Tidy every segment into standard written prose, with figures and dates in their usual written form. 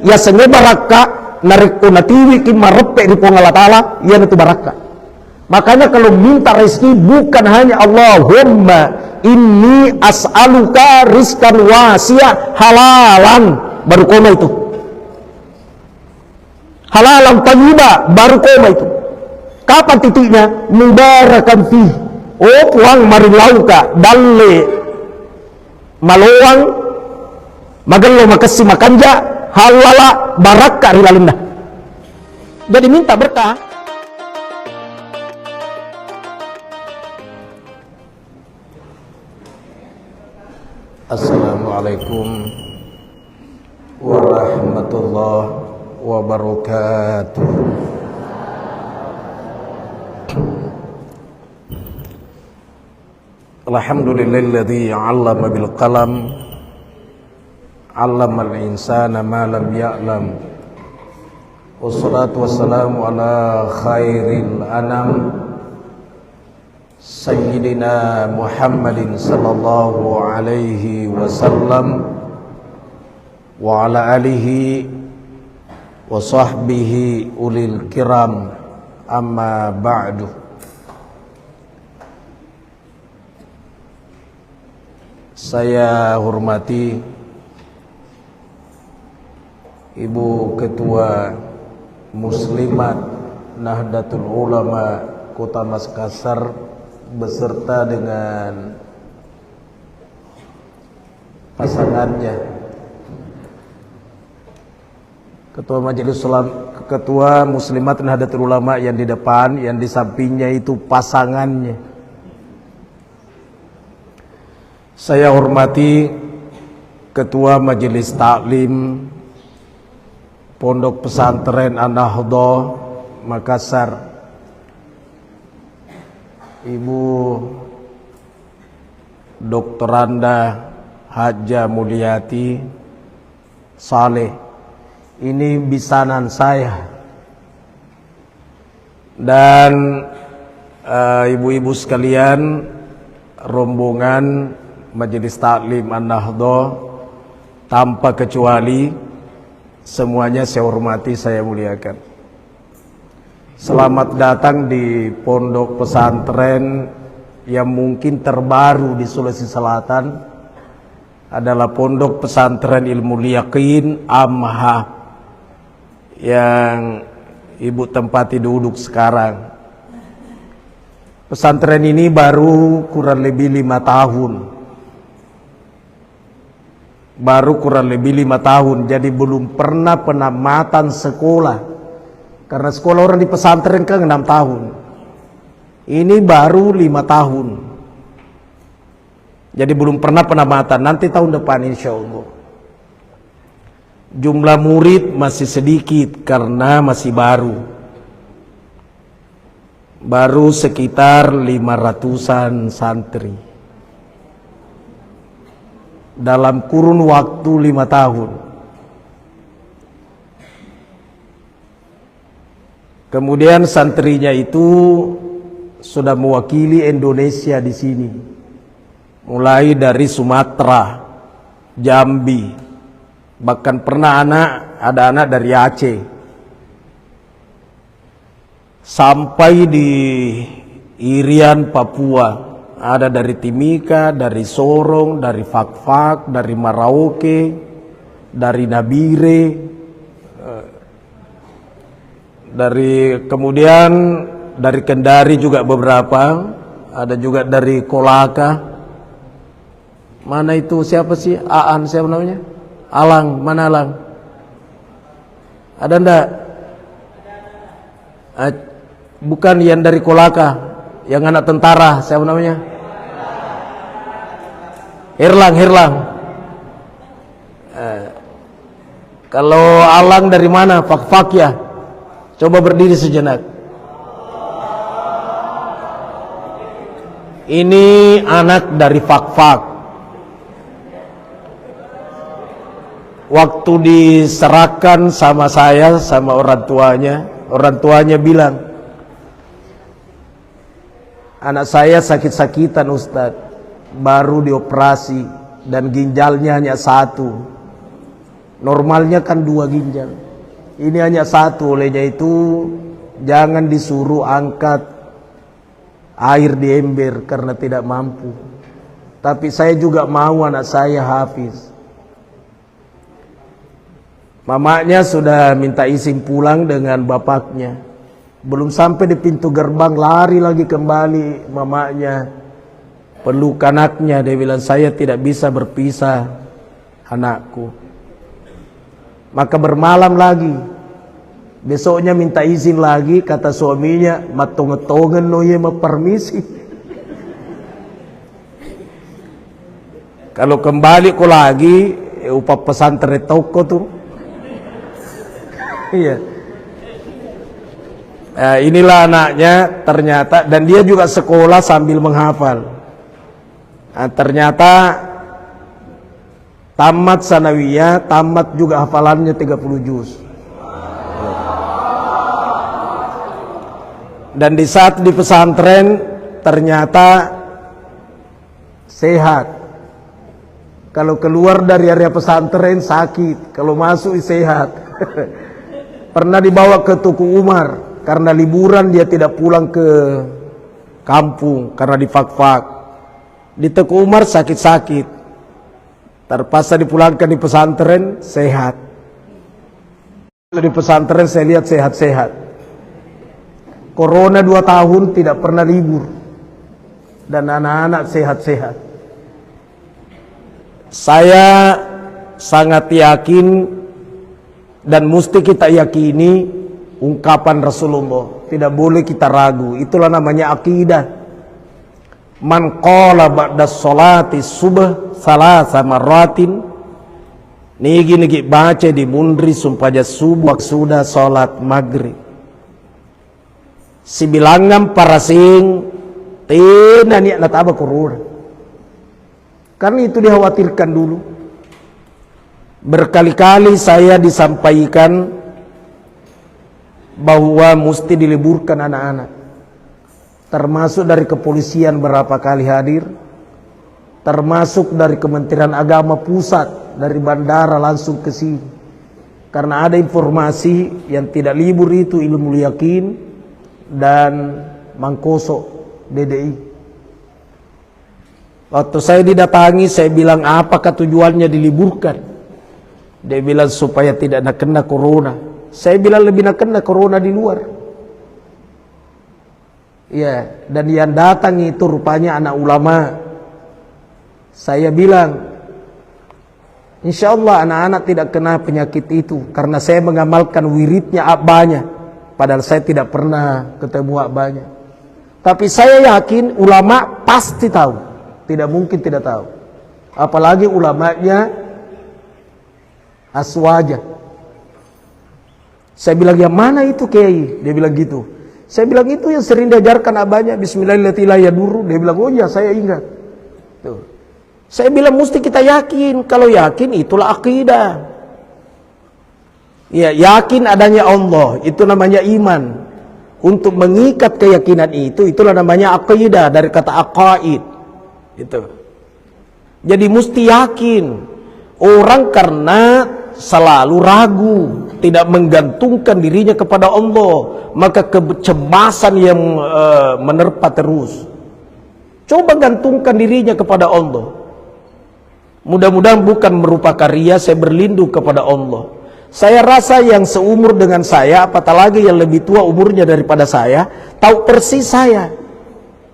ya senge baraka narik natiwi ki marepe di Allah Ta'ala, ya itu baraka. Makanya kalau minta rezeki bukan hanya Allahumma inni as'aluka rizqan wasi'a halalan, baru koma itu. Halalan thayyibah, baru koma itu. Kapan titiknya? Mubarakan fi. Oh, uang marilauka dalle malowang magallo makasih makanja halala baraka rilalunda. Jadi minta berkah. Assalamualaikum warahmatullahi wabarakatuh. Alhamdulillahilladzi 'allama bil qalam 'allamal insana ma lam ya'lam. Wassalatu wassalamu ala khairil anam Sayyidina Muhammadin sallallahu alaihi wasallam wa ala alihi wa sahbihi ulil kiram, amma ba'du. Saya hormati Ibu Ketua Muslimat Nahdlatul Ulama Kota Makassar beserta dengan pasangannya, Ketua Muslimat Nahdlatul Ulama yang di depan, yang di sampingnya itu pasangannya. Saya hormati Ketua Majelis Taklim Pondok Pesantren An-Nahdhah Makassar, Ibu Dr. Anda Haja Mulyati Saleh. Ini bisanan saya. Dan ibu-ibu sekalian, rombongan Majelis Taklim An-Nahdhah tanpa kecuali, semuanya saya hormati, saya muliakan. Selamat datang di pondok pesantren yang mungkin terbaru di Sulawesi Selatan, adalah Pondok Pesantren Ilmul Yaqin Amha yang ibu tempati duduk sekarang. Pesantren ini baru kurang lebih 5 tahun. Jadi belum pernah penamatan sekolah. Karena sekolah orang di pesantren kan 6 tahun. Ini baru 5 tahun. Jadi belum pernah penamatan. Nanti tahun depan insya Allah. Jumlah murid masih sedikit karena masih baru. Baru sekitar 500-an santri. Dalam kurun waktu 5 tahun. Kemudian santrinya itu sudah mewakili Indonesia di sini. Mulai dari Sumatera, Jambi, bahkan pernah ada anak dari Aceh. Sampai di Irian, Papua. Ada dari Timika, dari Sorong, dari Fakfak, dari Merauke, dari Nabire, kemudian dari Kendari juga beberapa, ada juga dari Kolaka. Mana itu siapa sih? Aan siapa namanya? Alang, mana Alang? Ada ndak? Bukan yang dari Kolaka, yang anak tentara, siapa namanya? Herlang. Kalau Alang dari mana? Fakfak ya? Coba berdiri sejenak. Ini anak dari Fakfak. Waktu diserahkan sama saya, sama orang tuanya bilang, anak saya sakit-sakitan Ustadz, baru dioperasi dan ginjalnya hanya 1. Normalnya kan 2 ginjal. Ini hanya 1, olehnya itu jangan disuruh angkat air di ember karena tidak mampu. Tapi saya juga mau anak saya hafiz. Mamanya sudah minta izin pulang dengan bapaknya. Belum sampai di pintu gerbang lari lagi kembali mamanya. Peluk anaknya, dia bilang saya tidak bisa berpisah anakku. Maka bermalam lagi. Besoknya minta izin lagi, kata suaminya, matongetongen no ye permisi. Kalau kembali ko lagi, upah pesantren toko tuh. Iya. Nah, inilah anaknya ternyata, dan dia juga sekolah sambil menghafal. Nah, ternyata tamat sanawiyah, tamat juga hafalannya 30 juz. Dan di saat di pesantren ternyata sehat. Kalau keluar dari area pesantren sakit, kalau masuk sehat. Pernah dibawa ke Tuku Umar karena liburan, dia tidak pulang ke kampung karena difak-fak. Di Tuku Umar sakit-sakit, terpaksa dipulangkan di pesantren, sehat. Di pesantren saya lihat sehat-sehat. Corona 2 tahun tidak pernah libur, dan anak-anak sehat-sehat. Saya sangat yakin, dan mesti kita yakini ungkapan Rasulullah, tidak boleh kita ragu. Itulah namanya akidah. Man qala ba'da sholati subh salasa marratin, niki baca di mundri sumpah subuh sudah sholat maghrib. Si bilangan para sing tena niat nataba corona. Karena itu dikhawatirkan dulu. Berkali-kali saya disampaikan bahwa mesti diliburkan anak-anak. Termasuk dari kepolisian berapa kali hadir, termasuk dari Kementerian Agama Pusat, dari bandara langsung ke sini. Karena ada informasi yang tidak libur itu ilmu yakin dan Mangkoso DDI. Waktu saya didatangi, saya bilang apakah tujuannya diliburkan? Dia bilang supaya tidak nak kena corona. Saya bilang lebih nak kena corona di luar. Ya, dan yang datang itu rupanya anak ulama. Saya bilang, insya Allah anak-anak tidak kena penyakit itu, karena saya mengamalkan wiridnya abahnya. Padahal saya tidak pernah ketemu abahnya. Tapi saya yakin ulama pasti tahu. Tidak mungkin tidak tahu. Apalagi ulamanya Aswaja. Saya bilang, yang mana itu Kiai? Dia bilang gitu. Saya bilang, itu yang sering diajarkan abahnya, Bismillahirrahmanirrahim. Dia bilang, oh iya saya ingat. Tuh. Saya bilang mesti kita yakin. Kalau yakin itulah akidah. Ya, yakin adanya Allah, itu namanya iman. Untuk mengikat keyakinan itu, itulah namanya akidah, dari kata aqaid. Itu. Jadi mesti yakin. Orang karena selalu ragu, tidak menggantungkan dirinya kepada Allah, maka kecemasan yang menerpa terus. Coba gantungkan dirinya kepada Allah. Mudah-mudahan bukan merupakan ria, saya berlindung kepada Allah. Saya rasa yang seumur dengan saya, apatah lagi yang lebih tua umurnya daripada saya, tahu persis saya.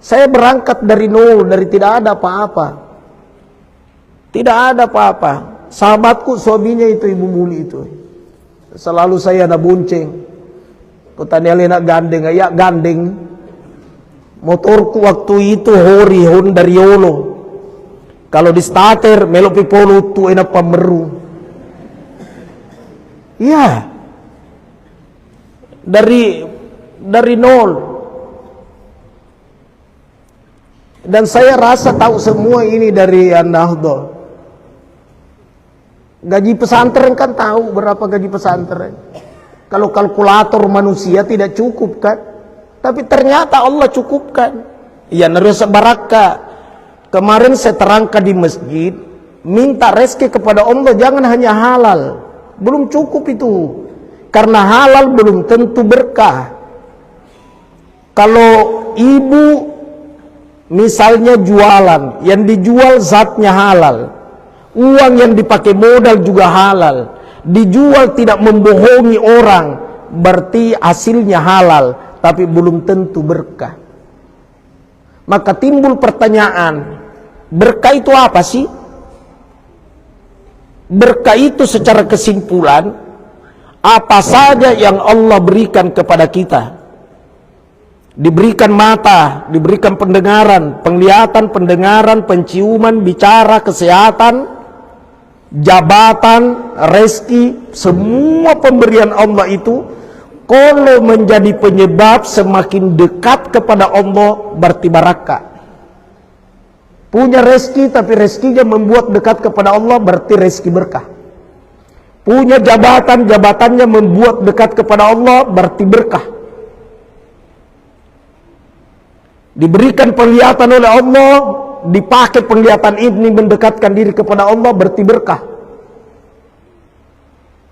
Saya berangkat dari nol, dari tidak ada apa-apa. Tidak ada apa-apa. Sahabatku suaminya itu Ibu Muli itu. Selalu saya nak bonceng. Kutanya nak gandeng, ya gandeng. Motorku waktu itu Hori Honda Riolo. Kalau di starter melo pipolo tu enak pameru. Iya, dari nol. Dan saya rasa tahu semua ini dari An-Nahdhah. Gaji pesantren kan tahu berapa gaji pesantren. Kalau kalkulator manusia tidak cukup kan, tapi ternyata Allah cukupkan. Iya, nerus baraka. Kemarin saya terangkan di masjid, minta rezeki kepada Allah jangan hanya halal. belum cukup itu. Karena halal belum tentu berkah. Kalau ibu misalnya jualan, yang dijual zatnya halal, uang yang dipakai modal juga halal, dijual tidak membohongi orang, berarti hasilnya halal, tapi belum tentu berkah. Maka timbul pertanyaan, berkah itu apa sih? Berkah itu secara kesimpulan, apa saja yang Allah berikan kepada kita. Diberikan mata, diberikan pendengaran, penglihatan, pendengaran, penciuman, bicara, kesehatan, jabatan, rezeki, semua pemberian Allah itu kalau menjadi penyebab semakin dekat kepada Allah berarti barakah. Punya rezeki tapi rezekinya membuat dekat kepada Allah berarti rezeki berkah. Punya jabatan, jabatannya membuat dekat kepada Allah berarti berkah. Diberikan penglihatan oleh Allah, dipakai penglihatan ini mendekatkan diri kepada Allah berarti berkah.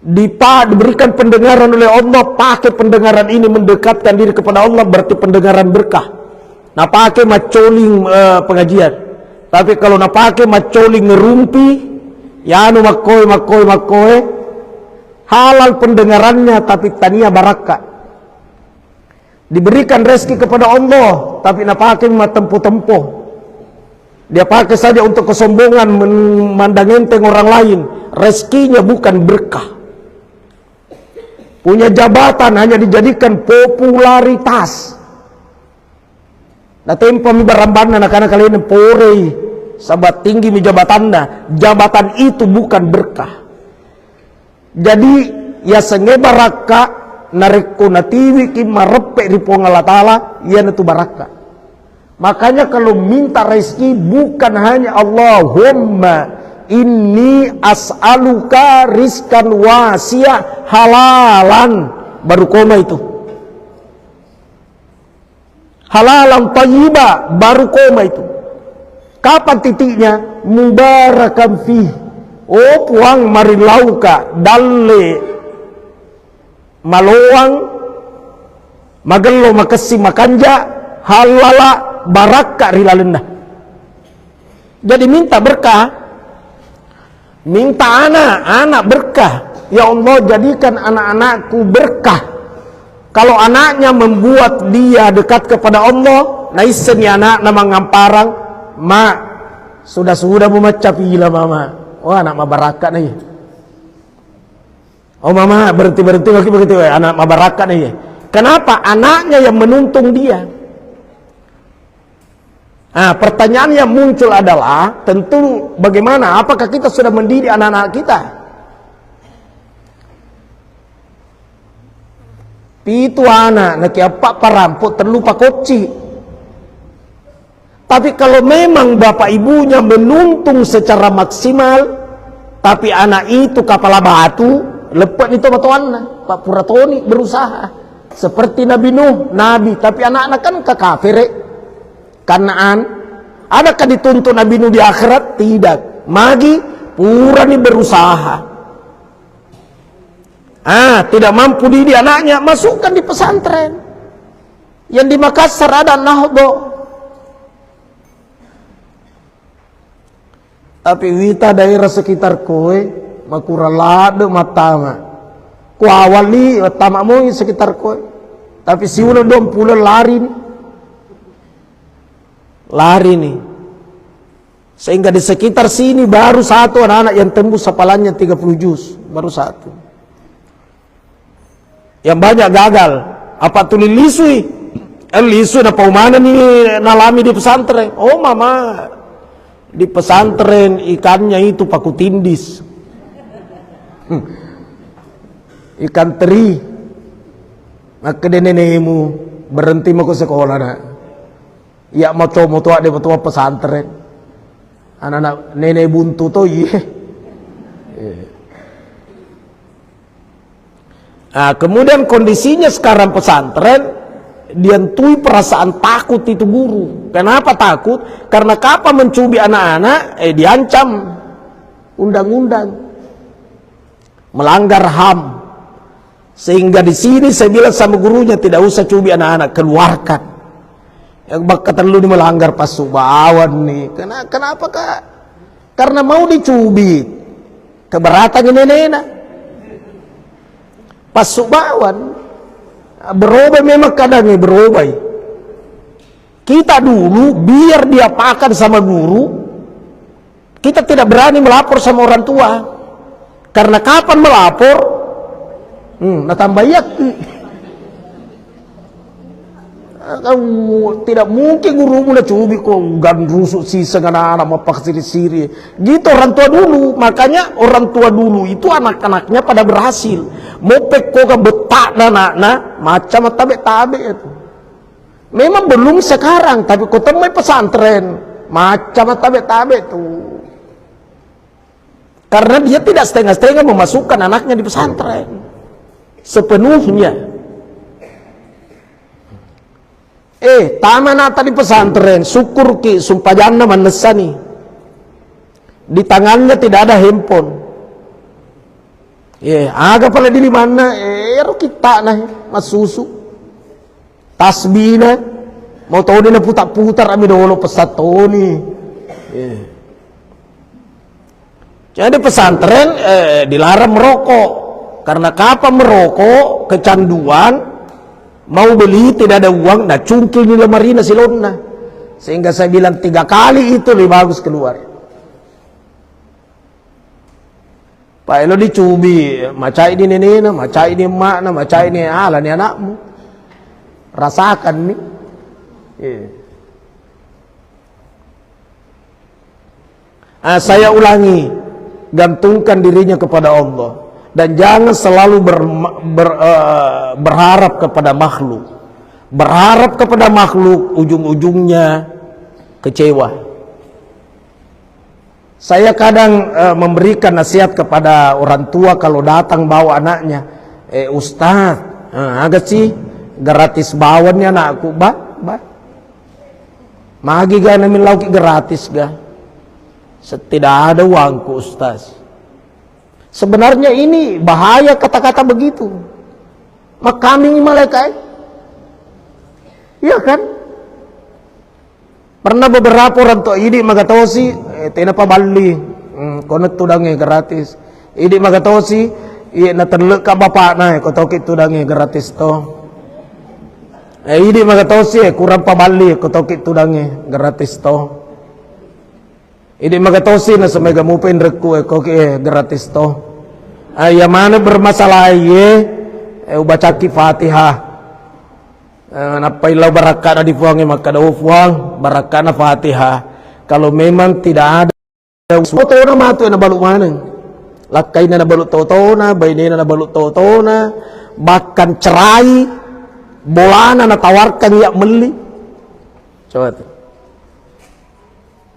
Diberikan pendengaran oleh Allah, pakai pendengaran ini mendekatkan diri kepada Allah berarti pendengaran berkah. Nah pakai macoling pengajian. Tapi kalau nak pakai macoling ngerumpi, ya anu makoy, halal pendengarannya tapi tania barakah. Diberikan rezeki kepada Allah, tapi nak pakai tempo-tempo. Dia pakai saja untuk kesombongan, memandang enteng orang lain. Rezekinya bukan berkah. Punya jabatan hanya dijadikan popularitas. Nah tempo mi barambana anak-anak kalian porei, sahabat tinggi mi jabatannya. Jabatan itu bukan berkah. Jadi ya senge barakah nareko natiwi ki marepe ripong Allah Ta'ala, ia itu barakah. Makanya kalau minta rezeki bukan hanya Allahumma inni as'aluka rizkan wasi'ah halalan, baru koma itu. Halalan tayyiba, baru koma itu. Kapan titiknya? Mubarakan fih. Oh puang mari lauka dalle maloang magelo makasi makanja halala barakah rilalenda. Jadi minta berkah, minta anak berkah. Ya Allah jadikan anak-anakku berkah. Kalau anaknya membuat dia dekat kepada Allah, naisen ya anak nama ngamparang, mak sudah memecah pila mama. Wah anak ma barakah nih. Oh mama berhenti begitu anak mabarakat nih. Kenapa? Anaknya yang menuntung dia. Nah, pertanyaan yang muncul adalah tentu bagaimana? Apakah kita sudah mendidik anak-anak kita? Pitu anak nak apa paramput terlupa koci. Tapi kalau memang bapak ibunya menuntung secara maksimal, tapi anak itu kepala batu, lepas itu batuan Pak Puratoni berusaha seperti Nabi Nuh, Nabi, tapi anak-anak kan kafir. Kanaan, adakah dituntut Nabi Nuh di akhirat? Tidak. Magi Purani berusaha. Tidak mampu didik anaknya, masukkan di pesantren. Yang di Makassar ada Nahdo. Tapi wita daerah sekitar kowe makuralade matama. Ku awali tamamu sekitar kowe. Tapi si ulah dom pula lari nih. Sehingga di sekitar sini baru satu anak-anak yang tembus hafalannya 30 juz, baru satu. Yang banyak gagal. Apa tuh lisui? Lisui apa mana nih nalami di pesantren? Oh mama, di pesantren ikannya itu paku tindis. Ikan teri. Maka nenekmu berhenti mau ke sekolah nak. Ya mau tua dia betul pesantren. Anak-anak nenek buntu tuh iya. Nah, kemudian kondisinya sekarang pesantren diantui perasaan takut itu guru. Kenapa takut? Karena kapan mencubi anak-anak diancam undang-undang. melanggar HAM. Sehingga di sini saya bilang sama gurunya, tidak usah cubit anak-anak, keluarkan. Yang kata lu ini melanggar Pasubawan nih. Kenapa Kak? Karena mau dicubit. Keberatan ini nenek. Pasubawan berubah, memang kadang berubah. Kita dulu biar dia pakan sama guru, kita tidak berani melapor sama orang tua. Karena kapan melapor? Nah tambah yaki. Tidak mungkin guru mulai cubi kok gan rusuk sisa anak-anak mau pakai siri-siri. Gitu orang tua dulu. Makanya orang tua dulu itu anak-anaknya pada berhasil. Mau pekko ke betak anak-anak macam tabe-tabe itu. Memang belum sekarang, tapi kau temui pesantren macam tabe-tabe itu. Karena dia tidak setengah-setengah memasukkan anaknya di pesantren sepenuhnya. Taman tadi pesantren, syukur ki sumpah jana manesani. Di tangannya tidak ada handphone. Agak pala di mana? Kita nah mas susu. Tasbih mau tahu dia putar-putar ami dulu pesatoni. Jadi pesantren dilarang merokok. Karena kapan merokok kecanduan, mau beli tidak ada uang, nah cungkil di lemari nasi lona. Sehingga saya bilang 3 kali itu lebih bagus keluar. Pak Elo dicubi, maca ini nenena, maca ini emakna, maca ini ala nih anakmu. Rasakan nih. Saya ulangi, gantungkan dirinya kepada Allah. Dan jangan selalu berharap kepada makhluk. Berharap kepada makhluk, ujung-ujungnya kecewa. Saya kadang memberikan nasihat kepada orang tua kalau datang bawa anaknya. Ustaz, agak sih gratis bawannya anakku, magi ga namin lauki gratis ga. Tidak ada uangku Ustaz. Sebenarnya ini bahaya kata-kata begitu. Kami malaikat, iya kan? Pernah beberapa orang tua ini magatosi, tenapa bali, kono tudange gratis. Ini magatosi, iya na terlek ka bapak na, kotoki tudange gratis to. Ini magatosi, kurang pabali, kotoki tudange gratis to. Ini magatosi na sumega mupin reku koki gratis to. Ya mana bermasalah ubacaki Fatihah. Napailaw baraka na di fuang makadaw fuang baraka na Fatihah. Kalau memang tidak ada foto na mato na balu manang. Lakay na nabalut toto na, bayne na nabalut toto na, bahkan cerai, bolana natawarkan ya meli. Coba tuh.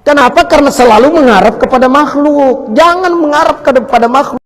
Kenapa? Karena selalu mengharap kepada makhluk. Jangan mengharap kepada makhluk.